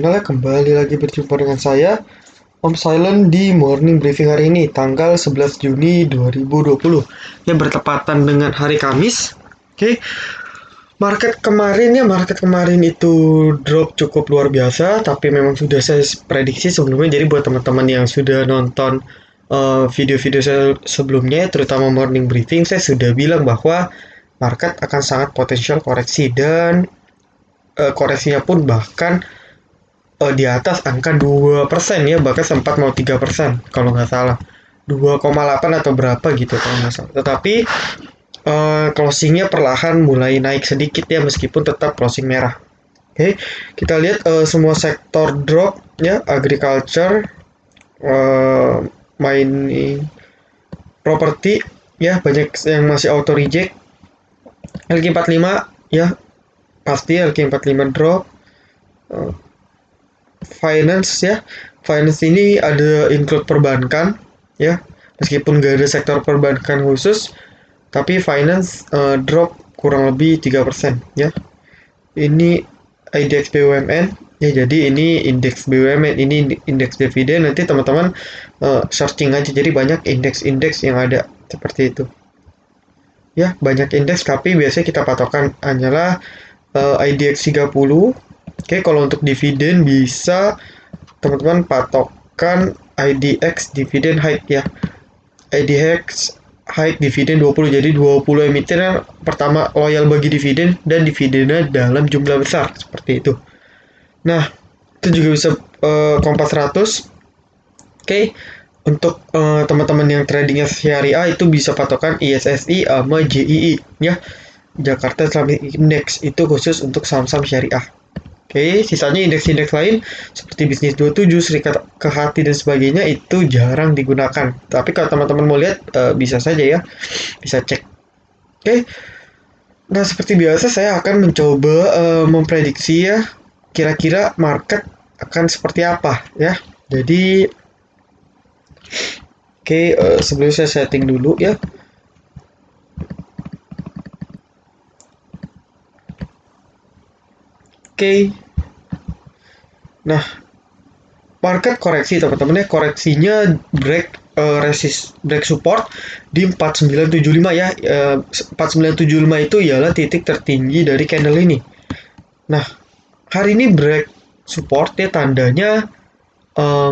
channel ya. Kembali lagi berjumpa dengan saya Om Silent di morning briefing hari ini tanggal 11 Juni 2020 yang bertepatan dengan hari Kamis. Oke, market kemarin itu drop cukup luar biasa, tapi memang sudah saya prediksi sebelumnya. Jadi buat teman-teman yang sudah nonton video-video saya sebelumnya, terutama morning briefing, saya sudah bilang bahwa market akan sangat potensial koreksi, dan koreksinya pun bahkan di atas angka 2% ya, bahkan sempat mau 3% kalau nggak salah. 2,8 atau berapa gitu kalau nggak salah. Tetapi closingnya perlahan mulai naik sedikit ya, meskipun tetap closing merah. Oke, kita lihat semua sektor drop ya, agriculture, mining, properti ya, banyak yang masih auto reject. LQ45 ya, pasti LQ45 drop. Finance ya, finance ini ada include perbankan ya, meskipun gak ada sektor perbankan khusus, tapi finance drop kurang lebih 3% ya. Ini IDX BUMN ya, jadi ini indeks BUMN, ini indeks dividen. Nanti teman-teman searching aja, jadi banyak indeks-indeks yang ada seperti itu ya, banyak indeks, tapi biasanya kita patokan hanyalah IDX 30. Oke, kalau untuk dividen bisa teman-teman patokkan IDX Dividend High ya. IDX High Dividend 20. Jadi 20 emiten pertama loyal bagi dividen dan dividennya dalam jumlah besar seperti itu. Nah, itu juga bisa Kompas 100. Oke, untuk teman-teman yang tradingnya syariah itu bisa patokan ISSI sama JII ya. Jakarta Islamic Index itu khusus untuk saham-saham syariah. Oke, sisanya indeks-indeks lain seperti Bisnis 27, Serikat Kehati dan sebagainya itu jarang digunakan. Tapi kalau teman-teman mau lihat bisa saja ya, bisa cek. Oke, nah seperti biasa saya akan mencoba memprediksi ya, kira-kira market akan seperti apa ya. Jadi, oke, sebelum saya setting dulu ya. Oke. Nah, market koreksi teman-teman ya, koreksinya break break support di 4975 ya. 4975 itu ialah titik tertinggi dari candle ini. Nah, hari ini break support ya, tandanya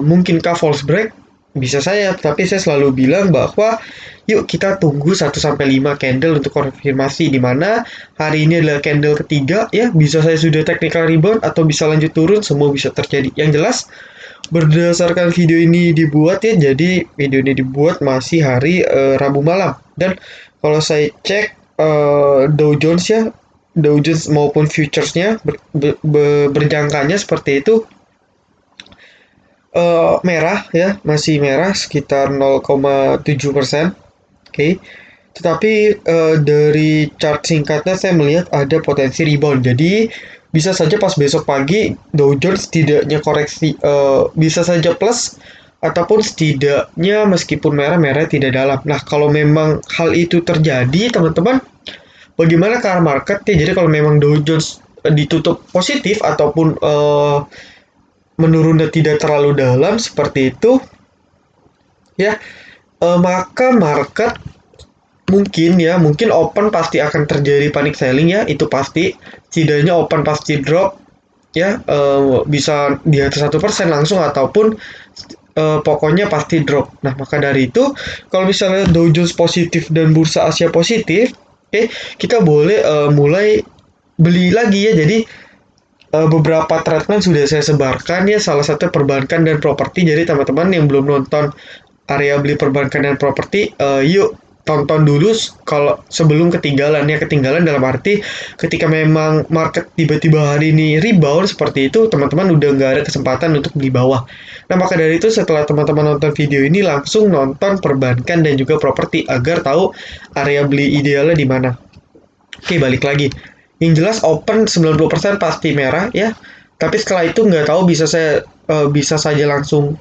mungkinkah false break? Bisa saya, tapi saya selalu bilang bahwa yuk kita tunggu 1-5 candle untuk konfirmasi, di mana hari ini adalah candle ketiga ya, bisa saya sudah technical rebound atau bisa lanjut turun, semua bisa terjadi. Yang jelas berdasarkan video ini dibuat ya, jadi video ini dibuat masih hari Rabu malam, dan kalau saya cek Dow Jones ya, Dow Jones maupun futuresnya berjangkanya seperti itu. Merah ya, masih merah sekitar 0,7%. Oke. Tetapi dari chart singkatnya saya melihat ada potensi rebound. Jadi bisa saja pas besok pagi Dow Jones setidaknya koreksi, bisa saja plus ataupun setidaknya meskipun merah tidak dalam. Nah, kalau memang hal itu terjadi, teman-teman, bagaimana ke arah market ya? Jadi kalau memang Dow Jones ditutup positif ataupun menurun dan tidak terlalu dalam seperti itu ya, maka market mungkin open pasti akan terjadi panic selling ya, itu pasti. Setidaknya open pasti drop ya, bisa di atas 1% langsung ataupun pokoknya pasti drop. Nah, maka dari itu kalau misalnya Dow Jones positif dan bursa Asia positif, oke, kita boleh mulai beli lagi ya. Jadi beberapa thread sudah saya sebarkan ya, salah satu perbankan dan properti. Jadi teman-teman yang belum nonton area beli perbankan dan properti, yuk tonton dulu kalau sebelum ketinggalan ya. Ketinggalan dalam arti ketika memang market tiba-tiba hari ini rebound seperti itu, teman-teman udah nggak ada kesempatan untuk beli bawah. Nah, maka dari itu setelah teman-teman nonton video ini langsung nonton perbankan dan juga properti agar tahu area beli idealnya di mana. Oke, balik lagi. Yang jelas open 90% pasti merah ya. Tapi setelah itu nggak tahu, bisa saja langsung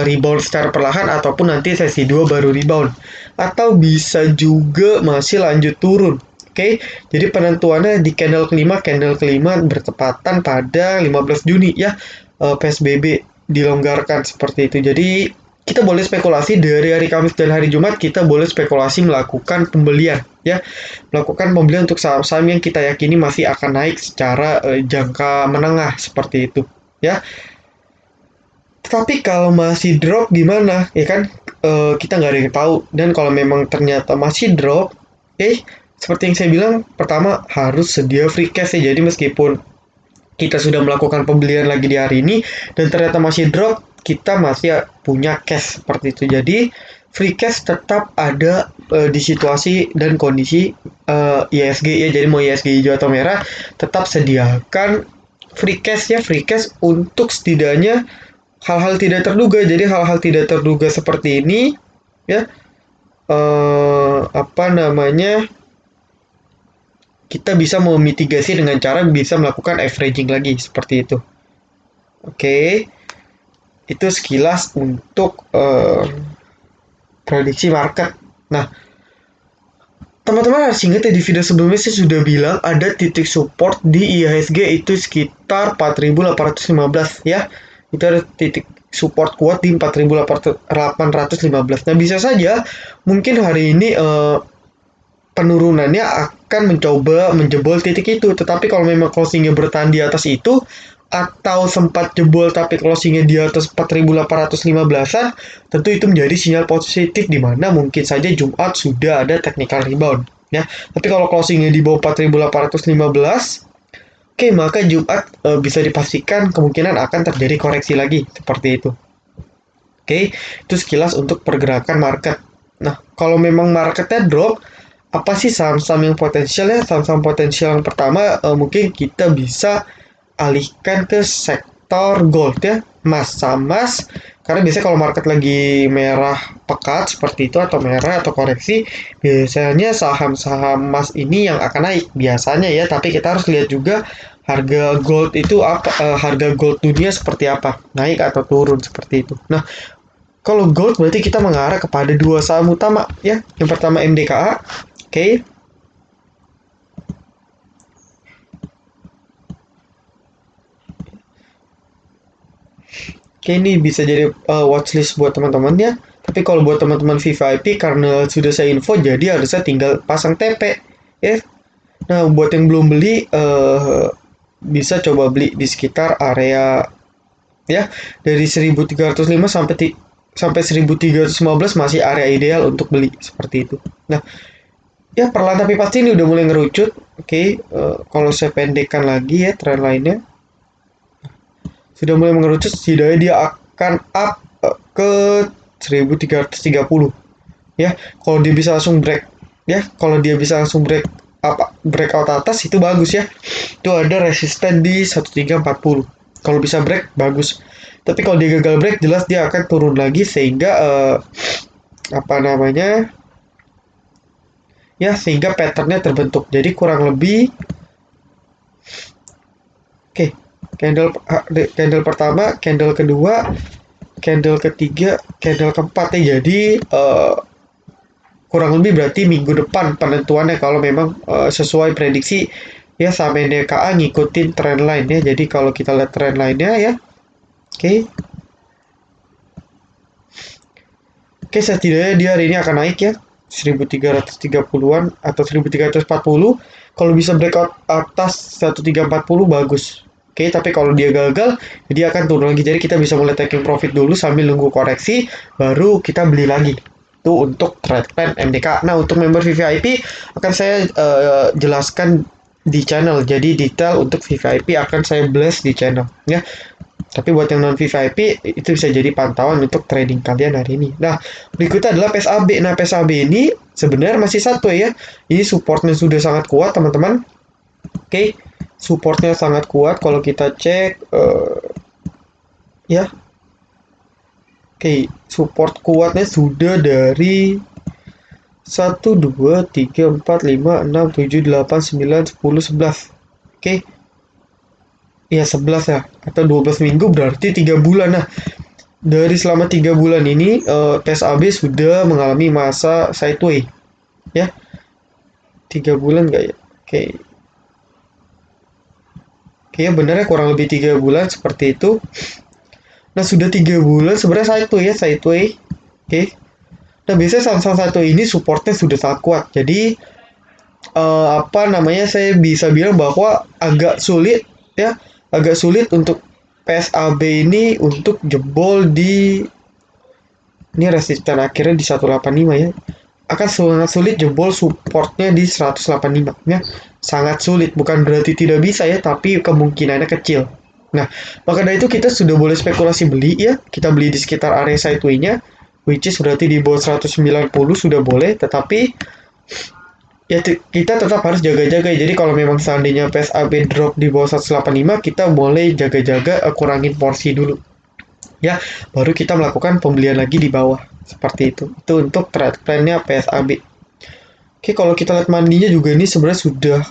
rebound secara perlahan ataupun nanti sesi 2 baru rebound. Atau bisa juga masih lanjut turun. Oke, jadi penentuannya di candle kelima bertepatan pada 15 Juni ya. PSBB dilonggarkan seperti itu. Jadi kita boleh spekulasi dari hari Kamis dan hari Jumat, kita boleh spekulasi melakukan pembelian ya. Melakukan pembelian untuk saham-saham yang kita yakini masih akan naik secara jangka menengah seperti itu ya. Tetapi kalau masih drop gimana? Ya kan kita nggak ada yang tahu. Dan kalau memang ternyata masih drop, seperti yang saya bilang, pertama harus sedia free cash ya. Jadi meskipun kita sudah melakukan pembelian lagi di hari ini dan ternyata masih drop, kita masih punya cash seperti itu. Jadi free cash tetap ada di situasi dan kondisi ISG ya. Jadi mau ISG hijau atau merah, tetap sediakan free cash ya, free cash untuk setidaknya hal-hal tidak terduga. Jadi hal-hal tidak terduga seperti ini ya, apa namanya, kita bisa memitigasi dengan cara bisa melakukan averaging lagi seperti itu. Oke, itu sekilas untuk prediksi market. Nah, teman-teman harus ingat ya, di video sebelumnya saya sudah bilang ada titik support di IHSG itu sekitar 4.815 ya. Itu ada titik support kuat di 4.815. Nah, bisa saja mungkin hari ini penurunannya akan mencoba menjebol titik itu. Tetapi kalau memang closingnya bertahan di atas itu, atau sempat jebol tapi closingnya di atas 4.815-an, tentu itu menjadi sinyal positif di mana mungkin saja Jumat sudah ada technical rebound. Ya, tapi kalau closingnya di bawah 4.815, oke, maka Jumat bisa dipastikan kemungkinan akan terjadi koreksi lagi seperti itu. Oke, itu sekilas untuk pergerakan market. Nah, kalau memang marketnya drop, apa sih saham-saham yang potensial ya? Saham-saham potensial yang pertama mungkin kita bisa alihkan ke sektor gold ya, emas, saham emas. Karena biasanya kalau market lagi merah pekat seperti itu atau merah atau koreksi, biasanya saham-saham emas ini yang akan naik biasanya ya. Tapi kita harus lihat juga harga gold itu apa, harga gold dunia seperti apa, naik atau turun seperti itu. Nah, kalau gold berarti kita mengarah kepada dua saham utama ya. Yang pertama MDKA, oke. Oke, ini bisa jadi watchlist buat teman-teman ya. Tapi kalau buat teman-teman VVIP, karena sudah saya info, jadi harusnya tinggal pasang TP ya. Nah, buat yang belum beli, bisa coba beli di sekitar area ya, dari 1305 sampai 1315 masih area ideal untuk beli seperti itu. Nah, ya perlahan tapi pasti ini udah mulai ngerucut. Oke, kalau saya pendekkan lagi ya tren lainnya, sudah mulai mengerucut, setidaknya dia akan up ke 1330 ya. Kalau dia bisa langsung break ya, kalau dia bisa langsung breakout atas itu bagus ya. Itu ada resisten di 1340. Kalau bisa break bagus. Tapi kalau dia gagal break, jelas dia akan turun lagi sehingga apa namanya ya, sehingga patternnya terbentuk. Jadi kurang lebih oke, candle pertama, candle kedua, candle ketiga, candle keempat ya. Jadi kurang lebih berarti minggu depan penentuannya kalau memang sesuai prediksi ya, saham NDKA ngikutin trend line ya. Jadi kalau kita lihat trend line-nya ya, oke. Oke, setidaknya dia hari ini akan naik ya, 1330-an atau 1340. Kalau bisa breakout atas 1340 bagus. Oke, tapi kalau dia gagal, dia akan turun lagi. Jadi kita bisa mulai taking profit dulu sambil nunggu koreksi, baru kita beli lagi. Itu untuk trade plan MDK. Nah, untuk member VVIP akan saya jelaskan di channel. Jadi detail untuk VVIP akan saya blast di channel ya. Tapi buat yang non VVIP itu bisa jadi pantauan untuk trading kalian hari ini. Nah, berikutnya adalah PSAB. Nah, PSAB ini sebenarnya masih satu ya. Ini supportnya sudah sangat kuat, teman-teman. Oke, supportnya sangat kuat. Kalau kita cek, ya, oke, support kuatnya sudah dari 1, 2, 3, 4, 5, 6, 7, 8, 9, 10, 11. Oke, ya 11 ya, atau 12 minggu berarti 3 bulan. Nah, dari selama 3 bulan ini PSAB sudah mengalami masa sideway ya. 3 bulan nggak ya? Kayaknya benernya kurang lebih 3 bulan seperti itu. Nah, sudah 3 bulan sebenarnya sideway. Oke. Nah, biasanya saham-saham sideway ini supportnya sudah sangat kuat. Jadi apa namanya, saya bisa bilang bahwa agak sulit untuk PSAB ini untuk jebol di ini resisten akhirnya di 185 ya. Akan sangat sulit jebol supportnya di 185 ya. Sangat sulit, bukan berarti tidak bisa ya, tapi kemungkinannya kecil. Nah, maka dari itu kita sudah boleh spekulasi beli ya. Kita beli di sekitar area sideway-nya, which is berarti di bawah 190 sudah boleh, tetapi ya kita tetap harus jaga-jaga. Jadi kalau memang seandainya PSAB drop di bawah 185, kita boleh jaga-jaga, kurangin porsi dulu. Ya, baru kita melakukan pembelian lagi di bawah. Seperti itu. Itu untuk trade plan-nya PSAB. Oke, kalau kita lihat mandinya juga ini sebenarnya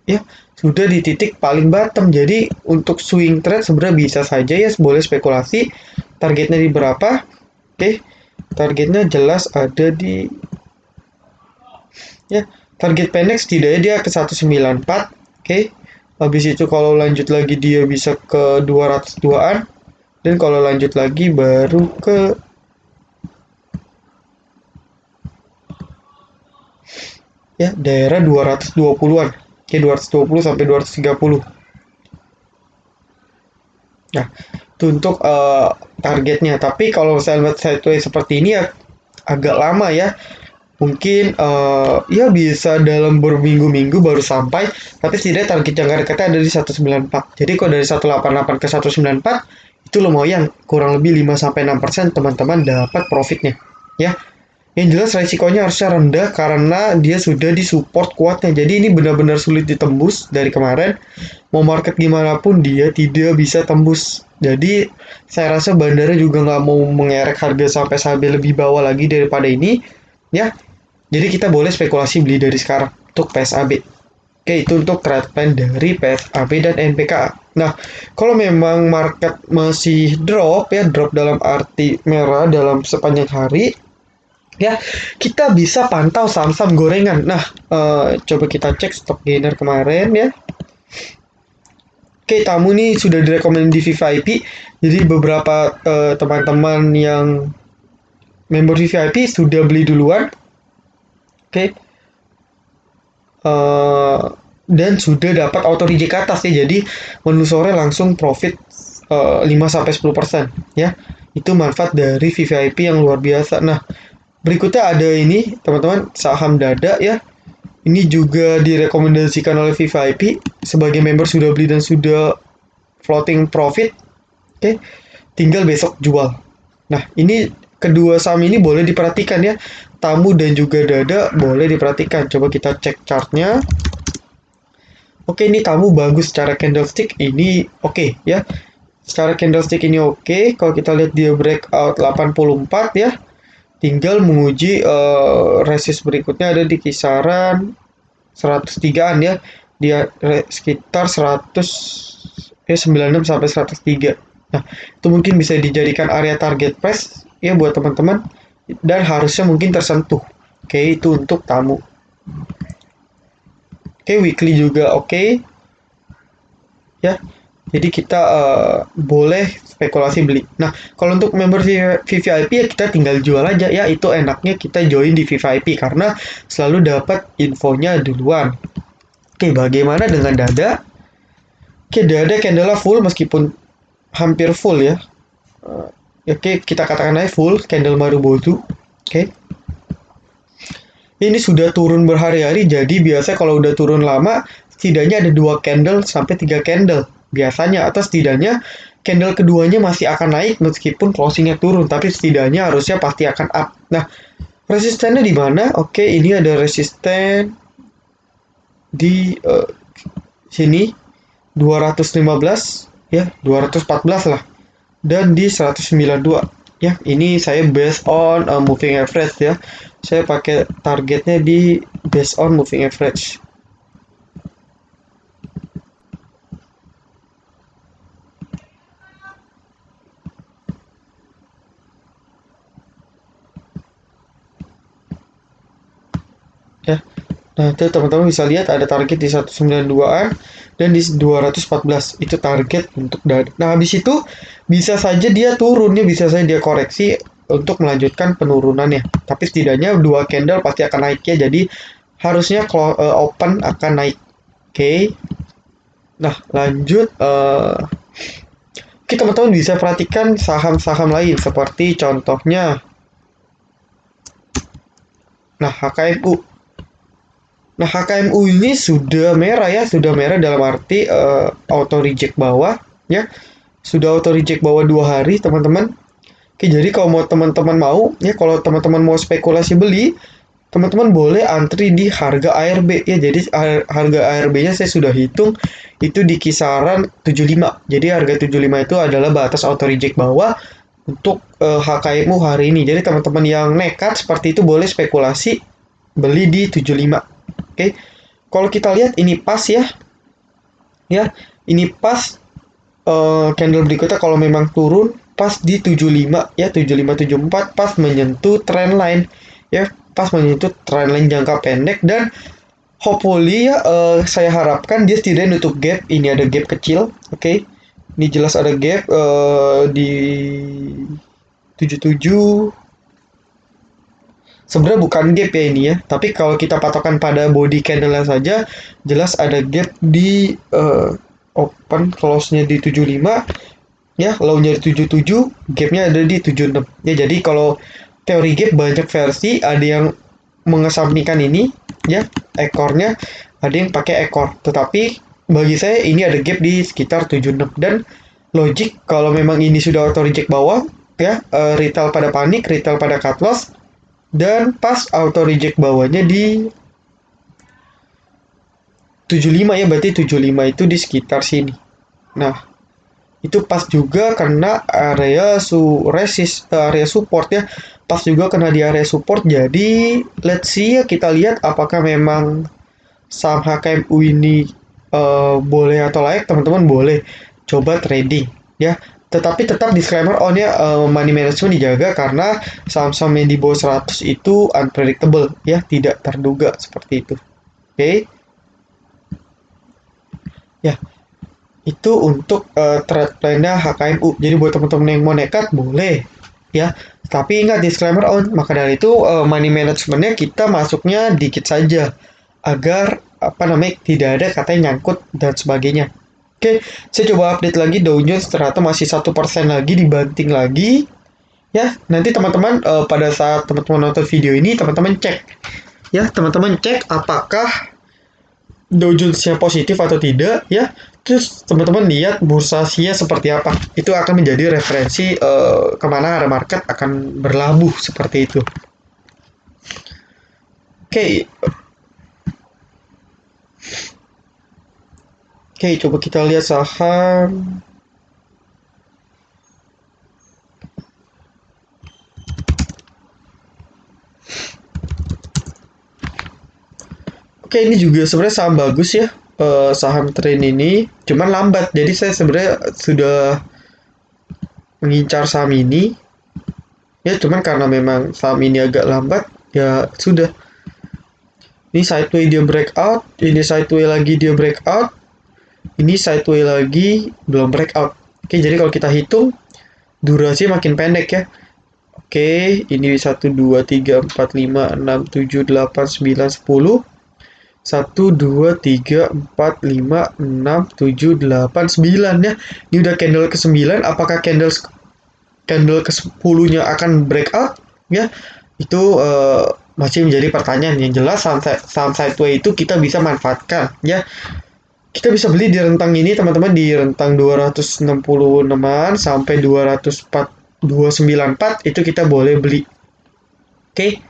ya sudah di titik paling bottom. Jadi untuk swing trade sebenarnya bisa saja ya, boleh spekulasi. Targetnya di berapa? Oke, targetnya jelas ada di ya, target pendek setidaknya dia ke 194. Oke. Habis itu kalau lanjut lagi dia bisa ke 202-an, dan kalau lanjut lagi baru ke ya daerah 220-an. Oke, 220 sampai 230. Nah, itu untuk targetnya. Tapi kalau saya lihat sideways seperti ini ya agak lama ya. Mungkin ya bisa dalam berminggu-minggu baru sampai, tapi setidaknya target jangka dekatnya ada di 194. Jadi kalau dari 188 ke 194 itu lumayan, kurang lebih 5-6% teman-teman dapat profitnya. Ya, yang jelas resikonya harusnya rendah karena dia sudah di support kuatnya. Jadi ini benar-benar sulit ditembus dari kemarin. Mau market gimana pun dia tidak bisa tembus. Jadi saya rasa bandara juga nggak mau mengerek harga sampai lebih bawah lagi daripada ini. Ya, jadi kita boleh spekulasi beli dari sekarang untuk PSAB. Oke, itu untuk trade plan dari PSAB dan NPKA. Nah, kalau memang market masih drop dalam arti merah dalam sepanjang hari, ya kita bisa pantau saham-saham gorengan. Nah, coba kita cek stock gainer kemarin ya. Oke, tamu nih sudah direkomend di VVIP. Jadi beberapa teman-teman yang member VVIP sudah beli duluan. Oke, dan sudah dapat auto reject ke atas ya. Jadi menu sore langsung profit 5-10% ya. Itu manfaat dari VVIP yang luar biasa. Nah, berikutnya ada ini teman-teman, saham dada ya. Ini juga direkomendasikan oleh VVIP, sebagai member sudah beli dan sudah floating profit. Oke, tinggal besok jual. Nah, ini kedua saham ini boleh diperhatikan ya. Tamu dan juga dada boleh diperhatikan. Coba kita cek chartnya. Oke, ini tamu bagus secara candlestick ini oke ya. Secara candlestick ini oke. Kalau kita lihat dia breakout 84 ya. Tinggal menguji resist berikutnya ada di kisaran 103-an ya. Dia sekitar 96 sampai 103. Nah, itu mungkin bisa dijadikan area target price ya buat teman-teman, dan harusnya mungkin tersentuh. Oke, itu untuk tamu. Oke, weekly juga oke. Ya. Jadi kita boleh spekulasi beli. Nah, kalau untuk member VVIP ya kita tinggal jual aja ya. Itu enaknya kita join di VVIP karena selalu dapat infonya duluan. Oke, bagaimana dengan dada? Oke, dada candle full meskipun hampir full ya. Oke, kita katakan aja full candle Marubozu. Oke. Ini sudah turun berhari-hari, jadi biasa kalau udah turun lama, setidaknya ada 2 candle sampai 3 candle biasanya, atau setidaknya candle keduanya masih akan naik meskipun closingnya turun, tapi setidaknya harusnya pasti akan up. Nah, resistennya di mana? Oke, ini ada resisten di sini 215 ya, 214 lah, dan di 192 ya. Ini saya based on moving average ya. Saya pakai targetnya di based on moving average. Ya, Nah, itu teman-teman bisa lihat ada target di 192-an dan di 214 itu target untuk dada. Nah, habis itu bisa saja dia turun ya, bisa saja dia koreksi untuk melanjutkan penurunannya. Tapi setidaknya dua candle pasti akan naik ya. Jadi harusnya open akan naik. Oke. Nah, lanjut oke, teman-teman bisa perhatikan saham-saham lain seperti contohnya HKMU. Nah, HKMU ini sudah merah ya, sudah merah dalam arti auto reject bawah ya. Sudah auto reject bawah 2 hari, teman-teman. Oke, jadi kalau mau teman-teman mau ya, kalau teman-teman mau spekulasi beli, teman-teman boleh antri di harga ARB ya. Jadi harga ARB-nya saya sudah hitung itu di kisaran 75. Jadi harga 75 itu adalah batas auto reject bawah untuk HKMU hari ini. Jadi teman-teman yang nekat seperti itu boleh spekulasi beli di 75. Oke. Kalau kita lihat ini pas ya. Ya, ini pas candle berikutnya kalau memang turun pas di 75 ya, 7574 pas menyentuh trend line ya, pas menyentuh trend line jangka pendek. Dan hopefully ya, saya harapkan dia setidaknya nutup gap. Ini ada gap kecil, oke. Ini jelas ada gap di 77. Sebenarnya bukan gap ya ini ya, tapi kalau kita patokan pada body candle saja, jelas ada gap di open close-nya di 75 ya, low-nya di 77, gap-nya ada di 76 ya. Jadi kalau teori gap banyak versi, ada yang mengesampingkan ini ya, ekornya, ada yang pakai ekor, tetapi bagi saya ini ada gap di sekitar 76. Dan logik kalau memang ini sudah auto reject bawah ya, retail pada panik, retail pada cut loss, dan pas auto reject bawahnya di 75 ya, berarti 75 itu di sekitar sini. Nah, itu pas juga kena area area support ya, pas juga kena di area support. Jadi let's see ya, kita lihat apakah memang saham HKMU ini boleh atau layak. Teman-teman boleh coba trading ya, tetapi tetap disclaimer on ya, money management dijaga karena saham-saham yang di bawah 100 itu unpredictable ya, tidak terduga seperti itu. Oke. Ya, itu untuk trade plan-nya HKMU. Jadi buat teman-teman yang mau nekat boleh ya. Tapi ingat disclaimer on. Maka dari itu money management-nya kita masuknya dikit saja agar apa namanya tidak ada katanya nyangkut dan sebagainya. Oke, saya coba update lagi Dow Jones, ternyata masih 1% lagi dibanting lagi. Ya, nanti teman-teman pada saat teman-teman nonton video ini, teman-teman cek ya, teman-teman cek apakah Dow Jones-nya positif atau tidak ya. Terus teman-teman lihat bursa Asia seperti apa. Itu akan menjadi referensi kemana arah market akan berlabuh seperti itu. Oke. Oke, coba kita lihat saham. Oke, ini juga sebenarnya saham bagus ya. Saham tren ini cuman lambat. Jadi saya sebenarnya sudah mengincar saham ini. Ya, cuman karena memang saham ini agak lambat, ya sudah. Ini sideway dia breakout, ini sideway lagi dia breakout, ini sideway lagi belum breakout. Oke, jadi kalau kita hitung durasi makin pendek ya. Oke, ini 1 2 3 4 5 6 7 8 9 10. 1 2 3 4 5 6 7 8 9 ya. Ini udah candle ke-9, apakah candle ke-10-nya akan breakout ya? Itu masih menjadi pertanyaan. Yang jelas saham sideway itu kita bisa manfaatkan ya. Kita bisa beli di rentang ini teman-teman, di rentang 266-an sampai 294 itu kita boleh beli. Oke.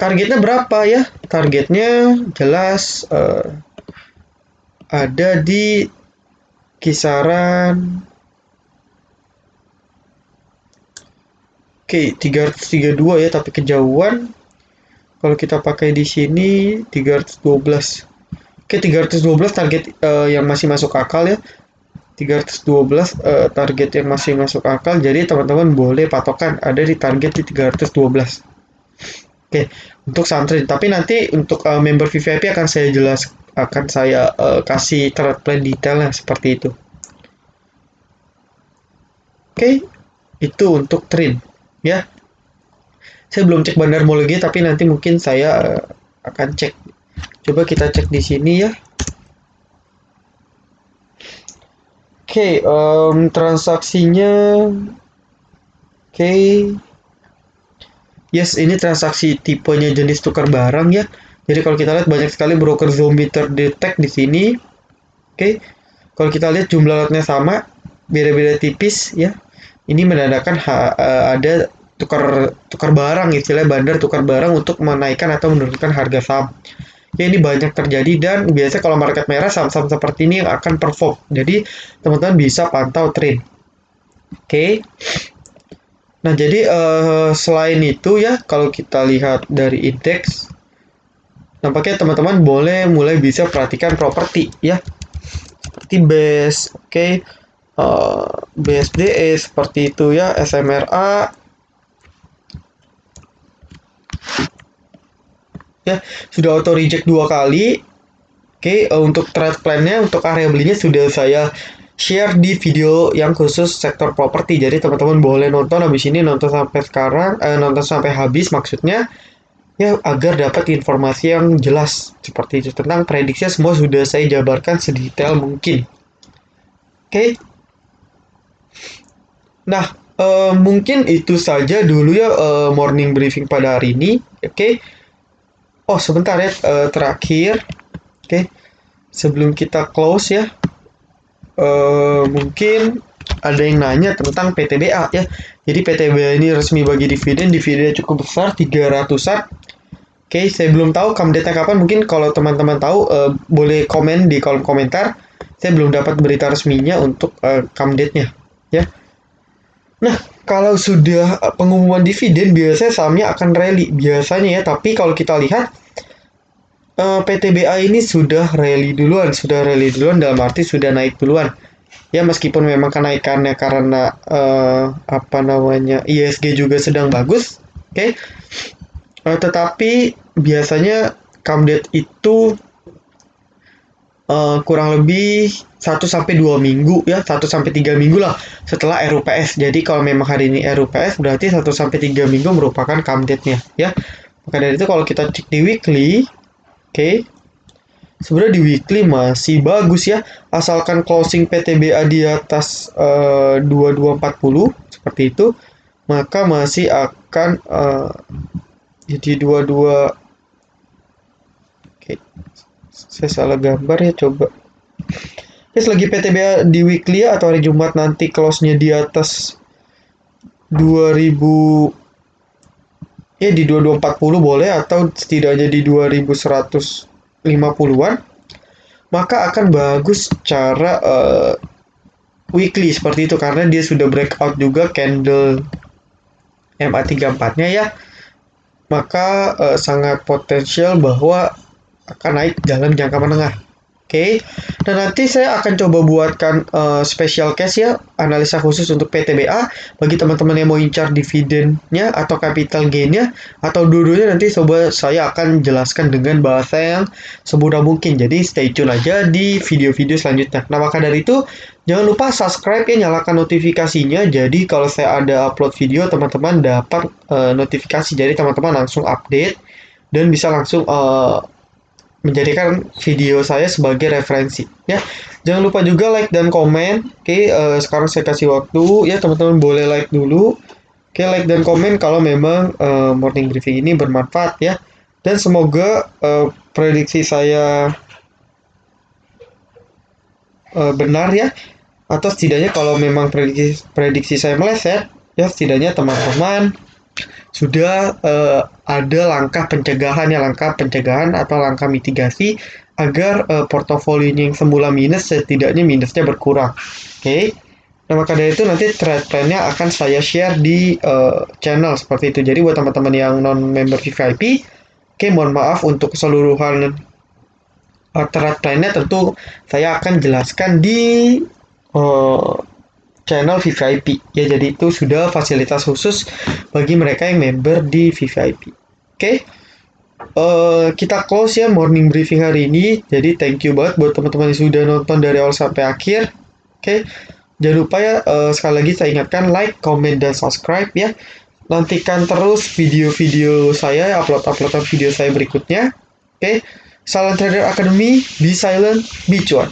Targetnya berapa ya? Targetnya jelas ada di kisaran 332 ya, tapi kejauhan. Kalau kita pakai di sini 312. Oke, 312 target yang masih masuk akal ya. 312 target yang masih masuk akal. Jadi teman-teman boleh patokan ada di target di 312. Oke, untuk saham trade. Tapi nanti untuk member VVIP akan saya kasih trade plan detailnya seperti itu. Oke, itu untuk trade ya. Saya belum cek bandarmologi tapi nanti mungkin saya akan cek. Coba kita cek di sini ya. Oke, transaksinya. Oke. Yes, ini transaksi tipenya jenis tukar barang ya. Jadi kalau kita lihat banyak sekali broker zombie terdetek di sini. Oke. Kalau kita lihat jumlah lotnya sama, beda-beda tipis ya. Ini menandakan ada tukar tukar barang, istilah bandar tukar barang untuk menaikkan atau menurunkan harga saham. Ya ini banyak terjadi dan biasanya kalau market merah saham-saham seperti ini yang akan perform. Jadi teman-teman bisa pantau trend. Oke. Nah, jadi selain itu ya, kalau kita lihat dari indeks, nampaknya teman-teman boleh mulai bisa perhatikan properti ya, seperti BES, oke, BSDE seperti itu ya, SMRA, ya sudah auto reject 2 kali. Oke, untuk trade plan-nya, untuk area belinya sudah saya share di video yang khusus sektor properti. Jadi teman-teman boleh nonton habis ini, nonton sampai sekarang, nonton sampai habis maksudnya, ya agar dapat informasi yang jelas seperti itu. Tentang prediksinya semua sudah saya jabarkan sedetail mungkin. Oke, nah mungkin itu saja dulu ya morning briefing pada hari ini. Oke, oh sebentar ya, terakhir. Oke, sebelum kita close ya, mungkin ada yang nanya tentang PTBA ya. Jadi PTBA ini resmi bagi dividennya cukup besar, 300-an. Oke, saya belum tahu come date-nya kapan. Mungkin kalau teman-teman tahu, boleh komen di kolom komentar. Saya belum dapat berita resminya untuk come date-nya ya. Nah, kalau sudah pengumuman dividen, biasanya sahamnya akan rally biasanya ya. Tapi kalau kita lihat PTBA ini sudah rally duluan dalam arti sudah naik duluan. Ya meskipun memang kenaikannya karena apa namanya ISG juga sedang bagus, oke. Tetapi biasanya come date itu kurang lebih 1 sampai 2 minggu ya, 1 sampai 3 minggu lah setelah RUPS. Jadi kalau memang hari ini RUPS berarti 1 sampai 3 minggu merupakan come date-nya ya. Maka dari itu kalau kita cek di weekly, oke, sebenarnya di weekly masih bagus ya, asalkan closing PTBA di atas 2240 seperti itu, maka masih akan jadi 22. Oke, saya salah gambar ya, coba. Oke, selagi PTBA di weekly ya, atau hari Jumat nanti close-nya di atas 2000 ya, di 2240 boleh, atau setidaknya di 2150-an, maka akan bagus cara weekly seperti itu karena dia sudah breakout juga candle MA34-nya ya. Maka sangat potensial bahwa akan naik dalam jangka menengah. Oke, dan nanti saya akan coba buatkan special case ya, analisa khusus untuk PTBA bagi teman-teman yang mau incar dividennya atau capital gainnya atau dulunya, nanti coba saya akan jelaskan dengan bahasa yang semudah mungkin. Jadi stay tune aja di video-video selanjutnya. Nah, maka dari itu jangan lupa subscribe ya, nyalakan notifikasinya. Jadi kalau saya ada upload video, teman-teman dapat notifikasi. Jadi teman-teman langsung update dan bisa langsung menjadikan video saya sebagai referensi ya. Jangan lupa juga like dan komen. Oke, sekarang saya kasih waktu ya, teman-teman boleh like dulu. Oke, like dan komen kalau memang morning briefing ini bermanfaat ya. Dan semoga prediksi saya benar ya, atau setidaknya kalau memang prediksi saya meleset ya, setidaknya teman-teman sudah ada langkah pencegahan atau langkah mitigasi agar portofolionya yang semula minus setidaknya minusnya berkurang. Oke. Nah, maka dari itu nanti trade plan-nya akan saya share di channel seperti itu. Jadi buat teman-teman yang non-member VIP, oke, mohon maaf untuk keseluruhan trade plan-nya tentu saya akan jelaskan di channel VVIP ya. Jadi itu sudah fasilitas khusus bagi mereka yang member di VVIP. Oke. Kita close ya morning briefing hari ini. Jadi thank you banget buat teman-teman yang sudah nonton dari awal sampai akhir. Oke. Jangan lupa ya, sekali lagi saya ingatkan like, comment, dan subscribe ya. Nantikan terus video-video saya, upload-uploadan video saya berikutnya. Oke. Salam Trader Academy, be silent, be cuan.